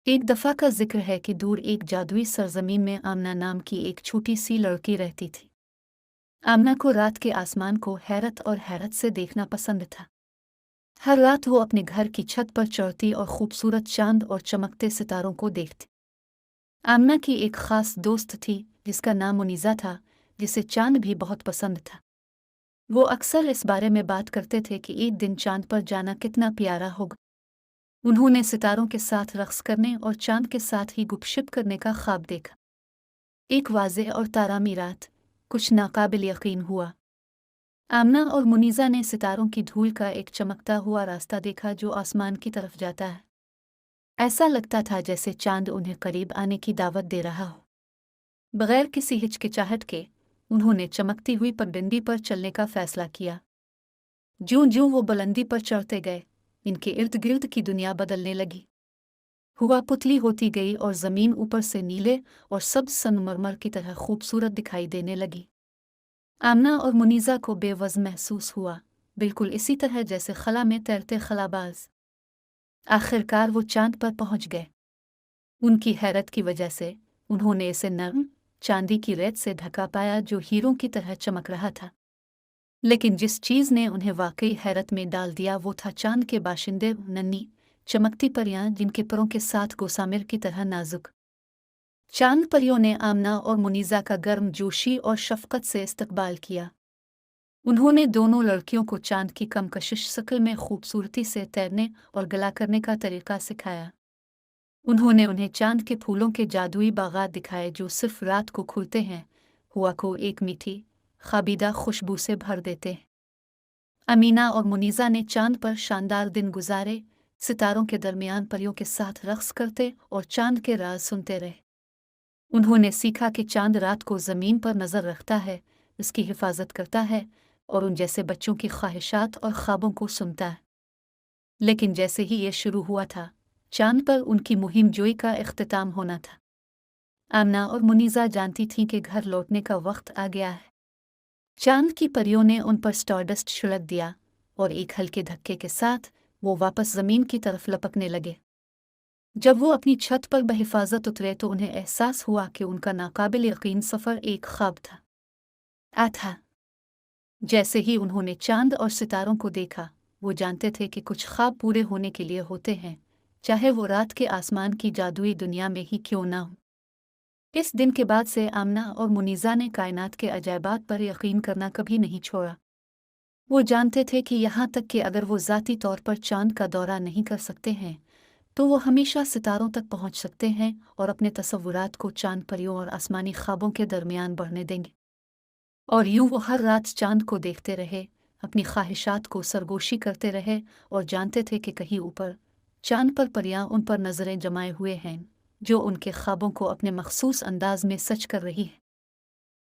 एक दफ़ा का जिक्र है कि दूर एक जादुई सरजमीन में आमना नाम की एक छोटी सी लड़की रहती थी। आमना को रात के आसमान को हैरत से देखना पसंद था। हर रात वो अपने घर की छत पर चढ़ती और खूबसूरत चांद और चमकते सितारों को देखती। आमना की एक खास दोस्त थी जिसका नाम मुनीज़ा था, जिसे चांद भी बहुत पसंद था। वो अक्सर इस बारे में बात करते थे कि एक दिन चांद पर जाना कितना प्यारा होगा। उन्होंने सितारों के साथ रक्स करने और चांद के साथ ही गुपशप करने का ख्वाब देखा। एक वाज़ेह और तारामी रात, कुछ नाकाबिल यकीन हुआ। आमना और मुनीज़ा ने सितारों की धूल का एक चमकता हुआ रास्ता देखा जो आसमान की तरफ जाता है। ऐसा लगता था जैसे चांद उन्हें करीब आने की दावत दे रहा हो। बगैर किसी हिचकिचाहट के उन्होंने चमकती हुई पगडंडी पर चलने का फैसला किया। ज्यों-ज्यों वो बुलंदी पर चढ़ते गए, इनके इर्द गिर्द की दुनिया बदलने लगी। हवा पुतली होती गई और ज़मीन ऊपर से नीले और सब्ज संगमरमर की तरह खूबसूरत दिखाई देने लगी। आमना और मुनीज़ा को बेवज़्न महसूस हुआ, बिल्कुल इसी तरह जैसे खला में तैरते खलाबाज। आखिरकार वो चांद पर पहुंच गए। उनकी हैरत की वजह से उन्होंने इसे नर्म चांदी की रेत से ढका पाया जो हीरों की तरह चमक रहा था। लेकिन जिस चीज़ ने उन्हें वाकई हैरत में डाल दिया वो था चांद के बाशिंदे, नन्ही चमकती परियां जिनके परों के साथ गोसामिर की तरह नाजुक। चांद परियों ने आमना और मुनीज़ा का गर्म जोशी और शफ़क़त से इस्तकबाल किया। उन्होंने दोनों लड़कियों को चांद की कम कशिश शक्ल में खूबसूरती से तैरने और गला करने का तरीका सिखाया। उन्होंने उन्हें चांद के फूलों के जादुई बागात दिखाए जो सिर्फ रात को खुलते हैं, हवा को एक मीठी खाबीदा खुशबू से भर देते हैं। अमीना और मुनीज़ा ने चांद पर शानदार दिन गुजारे, सितारों के दरमियान परियों के साथ रक्स करते और चांद के राज सुनते रहे। उन्होंने सीखा कि चांद रात को ज़मीन पर नज़र रखता है, उसकी हिफाजत करता है और उन जैसे बच्चों की ख्वाहिशात और ख्वाबों को सुनता है। लेकिन जैसे ही ये शुरू हुआ था, चांद पर उनकी मुहिम जोई का इख्तिताम होना था। आमना और मुनीज़ा जानती थीं कि घर लौटने का वक्त आ गया है। चांद की परियों ने उन पर स्टारडस्ट छिड़क दिया और एक हल्के धक्के के साथ वो वापस ज़मीन की तरफ लपकने लगे। जब वो अपनी छत पर बहिफाजत उतरे तो उन्हें एहसास हुआ कि उनका नाकाबिल यकीन सफ़र एक ख्वाब था। जैसे ही उन्होंने चांद और सितारों को देखा, वो जानते थे कि कुछ ख्वाब पूरे होने के लिए होते हैं, चाहे वो रात के आसमान की जादुई दुनिया में ही क्यों ना हो। इस दिन के बाद से आमना और मुनीज़ा ने कायनात के अजायबात पर यकीन करना कभी नहीं छोड़ा। वो जानते थे कि यहाँ तक कि अगर वो ज़ाती तौर पर चांद का दौरा नहीं कर सकते हैं, तो वो हमेशा सितारों तक पहुँच सकते हैं और अपने तसव्वुरात को चांद परियों और आसमानी ख्वाबों के दरमियान बढ़ने देंगे। और यूं वो हर रात चांद को देखते रहे, अपनी ख्वाहिशात को सरगोशी करते रहे और जानते थे कि कहीं ऊपर चांद पर परियां उन पर नज़रें जमाए हुए हैं, जो उनके ख्वाबों को अपने मखसूस अंदाज में सच कर रही हैं।